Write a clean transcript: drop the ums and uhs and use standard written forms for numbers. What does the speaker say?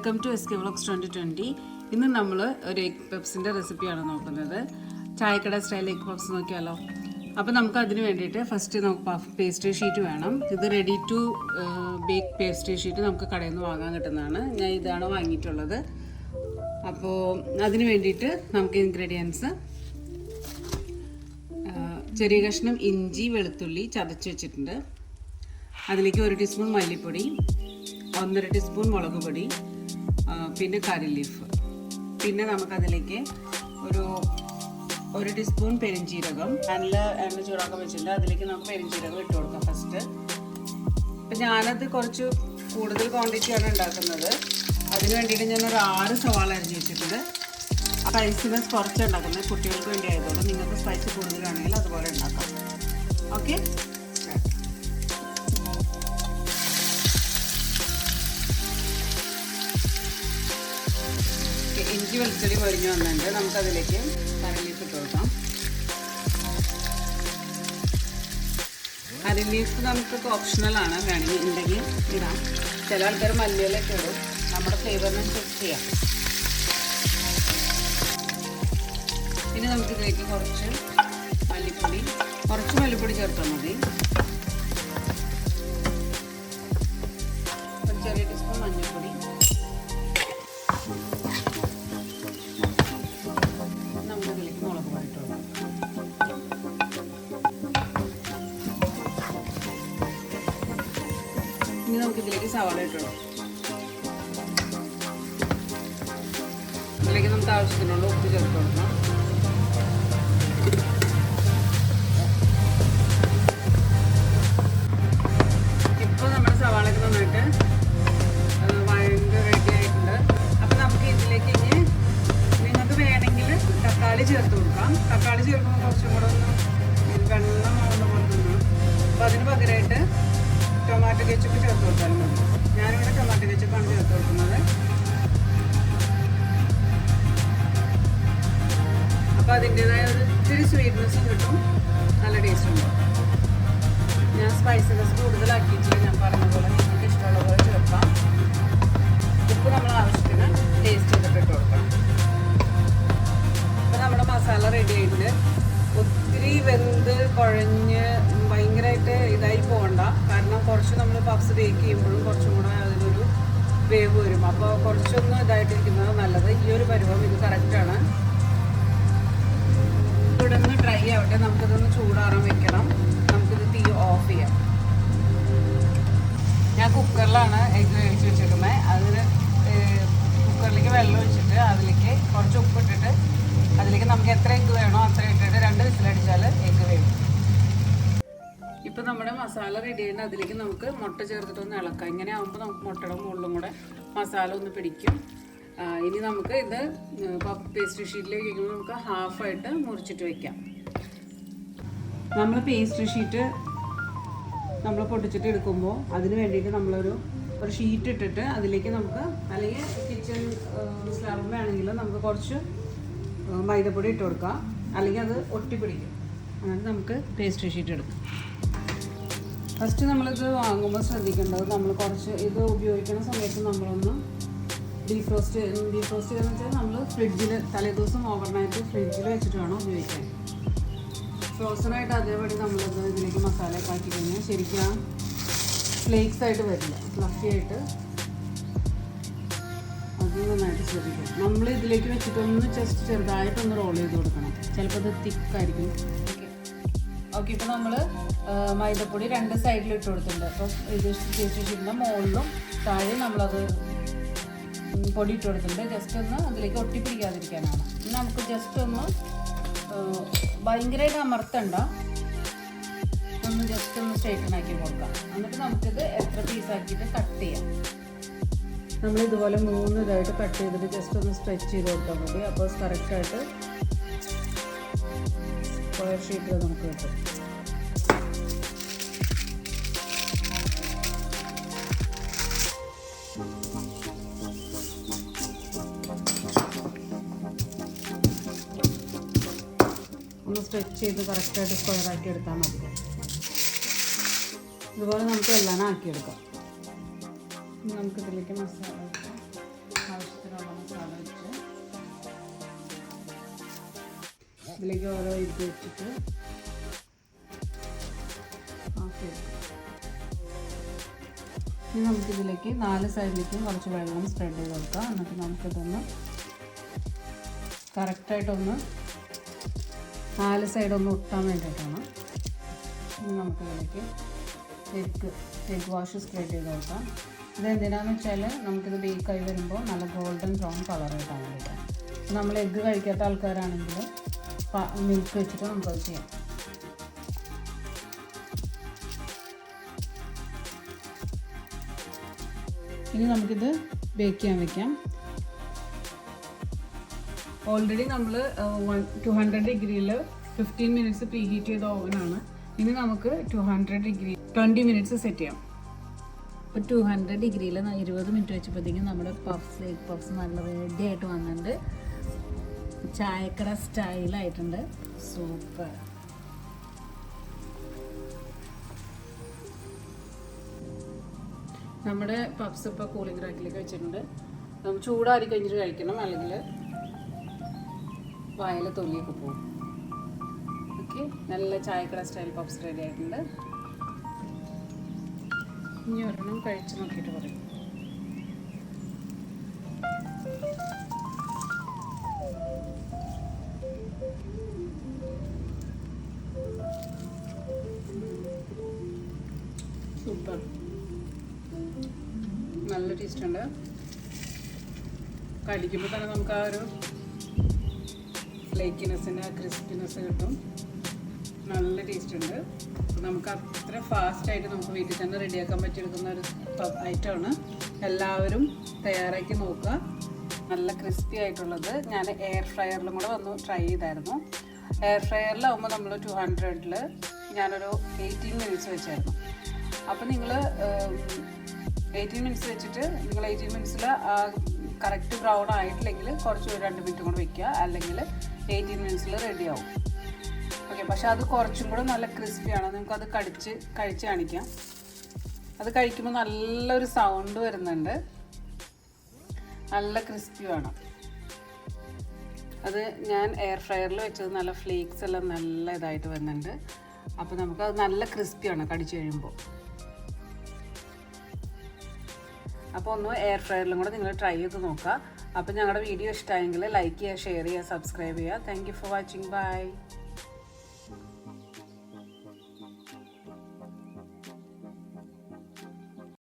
Welcome to SK Vlogs 2020. ഇന്ന് നമ്മൾ ഒരു എഗ് പപ്സിൻ്റെ റെസിപ്പിയാണ് നോക്കുന്നത്. ചായക്കട സ്റ്റൈൽ എഗ് പപ്സ് നോക്കിയാലോ. അപ്പോൾ നമുക്ക് അതിന് വേണ്ടിയിട്ട് ഫസ്റ്റ് നമുക്ക് പേസ്ട്രി ഷീറ്റ് വേണം. ഇത് ready to bake pastry sheet നമുക്ക് കടയിൽ നിന്ന് വാങ്ങാൻ കിട്ടുന്നതാണ്. ഞാൻ ഇതാണ് വാങ്ങിയിട്ടുള്ളത്. അപ്പോൾ അതിന് വേണ്ടിയിട്ട് നമുക്ക് ഇൻഗ്രീഡിയൻസ് ചെറിയ കഷ്ണം ഇഞ്ചി വെളുത്തുള്ളി ചതച്ച് വെച്ചിട്ടുണ്ട്. അതിലേക്ക് 1 ടീസ്പൂൺ മല്ലിപ്പൊടി, 1.5 ടീസ്പൂൺ മുളക് പൊടി, പിന്നെ കറി ലീഫ്, പിന്നെ നമുക്കതിലേക്ക് ഒരു 1 ടീസ്പൂൺ പെരിഞ്ചീരകം. നല്ല എണ്ണ ചൂടാക്കാൻ വെച്ചിട്ടുണ്ട്. അതിലേക്ക് നമുക്ക് പെരിഞ്ചീരകം ഇട്ട് കൊടുക്കാം ഫസ്റ്റ്. അപ്പം ഞാനത് കുറച്ച് കൂടുതൽ ക്വാണ്ടിറ്റിയാണ് ഉണ്ടാക്കുന്നത്. അതിന് വേണ്ടിയിട്ട് ഞാനൊരു 6 സവാള അരിഞ്ഞ് വെച്ചിട്ടുണ്ട്. സ്പൈസിനെസ് കുറച്ച് ഉണ്ടാക്കുന്നത്, കുട്ടികൾക്ക് വേണ്ടി ആയതുകൊണ്ട്. നിങ്ങൾക്ക് സ്പൈസ് കൂടുതലാണെങ്കിൽ അതുപോലെ ഉണ്ടാക്കാം. ഓക്കെ, ഇഞ്ചി വെളുത്തുള്ളി പൊരിഞ്ഞ് വന്നിട്ടുണ്ട്. നമുക്കതിലേക്ക് കറി ലീഫ് ഇട്ട് കൊടുക്കാം. കറി ലീഫ് നമുക്കൊക്കെ ഓപ്ഷണലാണ്, വേണമെങ്കിൽ ഉണ്ടെങ്കിൽ ഇടാം. ചില ആൾക്കാർ മല്ലിയിലൊക്കെ ഇടും. നമ്മുടെ ഫ്ലേവറിനനുസരിച്ച് ചെയ്യാം. പിന്നെ നമുക്കിതിലേക്ക് കുറച്ച് മല്ലിപ്പൊടി ചേർത്താൽ മതി. ഒരു ചെറിയ ടീസ്പൂൺ മഞ്ഞൾപ്പൊടി, നമുക്കിതിലേക്ക് മുളക് പൊടി ഇട്ട് കൊടുക്കാം. ഇനി നമുക്കിതിലേക്ക് സവാള ഇട്ട് കൊടുക്കാം. ഇതിലേക്ക് നമുക്ക് ആവശ്യത്തിനുള്ള ഉപ്പ് ചേർത്ത് കൊടുക്കാം. ഇപ്പോൾ നമ്മുടെ സവാളയൊക്കെ നന്നായിട്ട് വഴണ്ട് റെഡി ആയിട്ടുണ്ട്. അപ്പം നമുക്ക് ഇതിലേക്ക് ഇനി നിങ്ങൾക്ക് വേണമെങ്കിൽ തക്കാളി ചേർത്ത് കൊടുക്കാം. തക്കാളി ചേർക്കുമ്പോൾ കുറച്ചും കൂടെ ഒന്ന് വെള്ളമാവുന്ന പോലെ തോന്നണം. അപ്പോൾ അതിന് പകരമായിട്ട് ടൊമാറ്റോ കെച്ചപ്പ് ചേർത്ത് കൊടുത്താലും മതി. ഞാനിവിടെ ടൊമാറ്റോ കെച്ചപ്പാണ് ചേർത്ത് കൊടുക്കുന്നത്. അപ്പോൾ അതിൻ്റെതായ ഒരു ഇത്തിരി സ്വീറ്റ്നെസ്സും കിട്ടും, നല്ല ടേസ്റ്റ് ഉണ്ട്. ഞാൻ സ്പൈസിനെസ് കൂടുതലാക്കിയിട്ടില്ല. ഞാൻ പറഞ്ഞ പോലെ നിങ്ങൾക്ക് ഇഷ്ടമുള്ള പോലെ ചേർക്കാം. ഉപ്പ് നമ്മൾ ആവശ്യത്തിന് ടേസ്റ്റ് ചെയ്തിട്ട് ഇട്ട് കൊടുക്കാം. അപ്പോൾ നമ്മുടെ മസാല റെഡി ആയിട്ട് ഒത്തിരി വെന്ത് കുഴഞ്ഞ് ഭയങ്കരമായിട്ട് ഇതായി പോകണ്ട. കാരണം കുറച്ച് നമ്മൾ പപ്സ് ബേക്ക് ചെയ്യുമ്പോഴും കുറച്ചും കൂടെ അതിനൊരു വേവ് വരും. അപ്പോൾ കുറച്ചൊന്നും ഇതായിട്ടിരിക്കുന്നത് നല്ലത്. ഈ ഒരു പരുവം ഇത് കറക്റ്റാണ്. ഇവിടെ ഒന്ന് ഡ്രൈ ആവട്ടെ. നമുക്കിതൊന്ന് ചൂടാറാൻ വെക്കണം. നമുക്കിത് തീ ഓഫ് ചെയ്യാം. ഞാൻ കുക്കറിലാണ് എഗ്ഗ് വേവിച്ച് വെച്ചിരിക്കുന്നത്. അതിന് കുക്കറിലേക്ക് വെള്ളം ഒഴിച്ചിട്ട് അതിലേക്ക് കുറച്ച് ഉപ്പിട്ടിട്ട് അതിലേക്ക് നമുക്ക് എത്ര എഗ്ഗ് വേണോ അത്ര ഇട്ടിട്ട് 2 വിസിലടിച്ചാൽ എഗ്ഗ് വേവും. ഇപ്പം നമ്മുടെ മസാല റെഡി ആയിട്ട് അതിലേക്ക് നമുക്ക് മുട്ട ചേർത്തിട്ടൊന്ന് ഇളക്കാം. ഇങ്ങനെ ആകുമ്പോൾ നമുക്ക് മുട്ടയുടെ മുകളിലും കൂടെ മസാല ഒന്ന് പിടിക്കും. ഇനി നമുക്ക് ഇത് പേസ്ട്രി ഷീറ്റിലേക്ക് വയ്ക്കുമ്പോൾ നമുക്ക് ഹാഫായിട്ട് മുറിച്ചിട്ട് വയ്ക്കാം. നമ്മൾ പേസ്ട്രി ഷീറ്റ് നമ്മൾ പൊട്ടിച്ചിട്ട് എടുക്കുമ്പോൾ അതിന് വേണ്ടിയിട്ട് നമ്മളൊരു ഷീറ്റ് ഇട്ടിട്ട് അതിലേക്ക് നമുക്ക്, അല്ലെങ്കിൽ കിച്ചൺ സ്ലർവ് വേണമെങ്കിൽ നമുക്ക് കുറച്ച് മൈദപ്പൊടി ഇട്ട് കൊടുക്കാം, അല്ലെങ്കിൽ അത് ഒട്ടിപ്പിടിക്കും. അങ്ങനെ നമുക്ക് പേസ്ട്രി ഷീറ്റ് എടുക്കാം. ഫസ്റ്റ് നമ്മളിത് വാങ്ങുമ്പോൾ ശ്രദ്ധിക്കേണ്ടത്, നമ്മൾ കുറച്ച് ഇത് ഉപയോഗിക്കുന്ന സമയത്ത് നമ്മളൊന്ന് ഡീഫ്രോസ്റ്റ് ചെയ്തെന്ന് വെച്ചാൽ നമ്മൾ ഫ്രിഡ്ജിൽ തലേദിവസം ഓവർനൈറ്റ് ഫ്രിഡ്ജിൽ വെച്ചിട്ട് വേണം ഉപയോഗിക്കാൻ. ഫ്രോസണായിട്ട് അതേപടി നമ്മളിത് ഇതിലേക്ക് മസാലയൊക്കെ ആക്കി കഴിഞ്ഞാൽ ശരിക്കും ഫ്ലേക്സ് ആയിട്ട് വരില്ല, ഫ്ലഫി ആയിട്ട്. അത് നന്നായിട്ട് ശ്രദ്ധിക്കും. നമ്മൾ ഇതിലേക്ക് വെച്ചിട്ടൊന്ന് ജസ്റ്റ് ചെറുതായിട്ടൊന്ന് റോൾ ചെയ്ത് കൊടുക്കണം. ചിലപ്പോൾ അത് തിക്കായിരിക്കും. ഓക്കെ, ഇപ്പോൾ നമ്മൾ മൈദപ്പൊടി 2 സൈഡിൽ ഇട്ട് കൊടുത്തിട്ടുണ്ട്. അപ്പോൾ ഇത് ഷീറ്റിൻ്റെ മുകളിലും താഴെ നമ്മളത് പൊടി ഇട്ട് കൊടുത്തിട്ടുണ്ട്. ജസ്റ്റ് ഒന്ന് അതിലേക്ക് ഒട്ടിപ്പിടിക്കാതിരിക്കാനാണ്. നമുക്ക് ജസ്റ്റ് ഒന്ന് ഭയങ്കരമായിട്ട് അമർത്തണ്ട, ഒന്ന് ജസ്റ്റ് ഒന്ന് സ്ട്രൈറ്റൻ ആക്കി കൊടുക്കാം. എന്നിട്ട് നമുക്കിത് എത്ര പീസാക്കിയിട്ട് കട്ട് ചെയ്യാം. നമ്മൾ ഇതുപോലെ 3 ഇതായിട്ട് കട്ട് ചെയ്തിട്ട് ജസ്റ്റ് ഒന്ന് സ്ട്രെച്ച് ചെയ്ത് കൊടുത്താൽ മതി. അപ്പോൾ കറക്റ്റായിട്ട് സ്ക്വയർ ഷേപ്പിൽ നമുക്ക് കിട്ടും. ഒന്ന് സ്ട്രെച്ച് ചെയ്ത് കറക്റ്റായിട്ട് സ്ക്വയർ ആക്കി എടുത്താൽ മതി. ഇതുപോലെ നമുക്ക് എല്ലാം ആക്കിയെടുക്കാം. നമുക്കിതിലേക്ക് മസാല ആവശ്യത്തിനുള്ള മസാല വെച്ച് ഇതിലേക്ക് ഓരോ ഇത് വെച്ചിട്ട് ഇനി നമുക്കിതിലേക്ക് 4 സൈഡിലേക്കും കുറച്ച് വെള്ളം സ്പ്രെഡ് ചെയ്ത് കൊടുക്കാം. എന്നിട്ട് നമുക്കിതൊന്ന് കറക്റ്റായിട്ടൊന്ന് 4 സൈഡൊന്ന് ഒട്ടാൻ വേണ്ടിയിട്ടാണ്. ഇനി നമുക്കിതിലേക്ക് എഗ് വാഷ് സ്പ്രെഡ് ചെയ്ത് കൊടുക്കാം. ഇതെന്തിനാണെന്ന് വെച്ചാൽ നമുക്കിത് ബേക്കായി വരുമ്പോൾ നല്ല ഗോൾഡൻ ബ്രൗൺ കളർ കിട്ടാൻ വേണ്ടിയിട്ടാണ്. നമ്മൾ എഗ്ഗ് കഴിക്കാത്ത ആൾക്കാരാണെങ്കിൽ മിൽക്ക് വെച്ചിട്ട് നമുക്കത് ചെയ്യാം. ഇനി നമുക്കിത് ബേക്ക് ചെയ്യാൻ വെക്കാം. ഓൾറെഡി നമ്മൾ 200 ഡിഗ്രിയിൽ 15 മിനിറ്റ്സ് പ്രീ ഹീറ്റ് ചെയ്ത ഓവനാണ്. ഇനി നമുക്ക് 200 ഡിഗ്രി 20 മിനിറ്റ്സ് സെറ്റ് ചെയ്യാം. ഇപ്പോൾ 200 ഡിഗ്രിയിൽ 20 മിനിറ്റ് വെച്ചപ്പോഴത്തേക്കും നമ്മുടെ എഗ് പഫ്സ് നല്ല റെഡി ആയിട്ട് വന്നിട്ടുണ്ട്. ചായക്കട സ്റ്റൈലായിട്ടുണ്ട്. സൂപ്പർ. നമ്മുടെ പഫ്സ് ഇപ്പോൾ കൂളിംഗ് റാക്കിലേക്ക് വെച്ചിട്ടുണ്ട്. നമ്മൾ ചൂടാറി കഴിഞ്ഞിട്ട് കഴിക്കണം, അല്ലെങ്കിൽ വായിൽ തൊലിയൊക്കെ പോകും. ഓക്കെ, നല്ല ചായക്കട സ്റ്റൈൽ പഫ്സ് റെഡി ആയിട്ടുണ്ട്. ഇനി ഒരെണ്ണം കഴിച്ച് നോക്കിയിട്ട് പറയും. സൂപ്പർ, നല്ല ടേസ്റ്റ് ഉണ്ട്. കടിക്കുമ്പോൾ തന്നെ നമുക്ക് ആ ഒരു ഫ്ലേക്കിനെസ്സിൻ്റെ ആ ക്രിസ്പിനെസ് കിട്ടും. നല്ല ടേസ്റ്റ് ഉണ്ട്. നമുക്ക് അത്ര ഫാസ്റ്റായിട്ട് നമുക്ക് വീട്ടിൽ തന്നെ റെഡിയാക്കാൻ പറ്റിയെടുക്കുന്ന ഒരു ഐറ്റമാണ്. എല്ലാവരും തയ്യാറാക്കി നോക്കുക. നല്ല ക്രിസ്പി ആയിട്ടുള്ളത് ഞാൻ എയർ ഫ്രയറിലും കൂടെ വന്ന് ട്രൈ ചെയ്തായിരുന്നു. എയർ ഫ്രയറിലാവുമ്പോൾ നമ്മൾ 200-ൽ ഞാനൊരു 18 മിനിറ്റ്സ് വെച്ചായിരുന്നു. അപ്പോൾ നിങ്ങൾ 18 മിനിറ്റ്സ് വെച്ചിട്ട് നിങ്ങൾ 18 മിനിറ്റ്സിൽ കറക്റ്റ് ബ്രൗൺ ആയിട്ടില്ലെങ്കിൽ കുറച്ച് 2 മിനിറ്റ് കൂടെ വയ്ക്കുക, അല്ലെങ്കിൽ 18 മിനിറ്റ്സിൽ റെഡിയാവും. ഓക്കെ, പക്ഷെ അത് കുറച്ചും കൂടെ നല്ല ക്രിസ്പിയാണ്. നിങ്ങൾക്കത് കഴിച്ച് കാണിക്കാം. അത് കഴിക്കുമ്പോൾ നല്ലൊരു സൗണ്ട് വരുന്നുണ്ട്, നല്ല ക്രിസ്പിയാണ്. അത് ഞാൻ എയർ ഫ്രയറിൽ വെച്ചത് നല്ല ഫ്ലേക്സ് എല്ലാം നല്ല ഇതായിട്ട് വരുന്നുണ്ട്. അപ്പോൾ നമുക്കത് നല്ല ക്രിസ്പിയാണ് കടിച്ചു കഴിയുമ്പോൾ. അപ്പോൾ ഒന്ന് എയർ ഫ്രയറിലും കൂടെ നിങ്ങൾ ട്രൈ ചെയ്ത് നോക്കുക. അപ്പോൾ ഞങ്ങളുടെ വീഡിയോ ഇഷ്ടമായെങ്കിൽ ലൈക്ക് ചെയ്യുക, ഷെയർ ചെയ്യുക, സബ്സ്ക്രൈബ് ചെയ്യുക. Thank you for watching. By.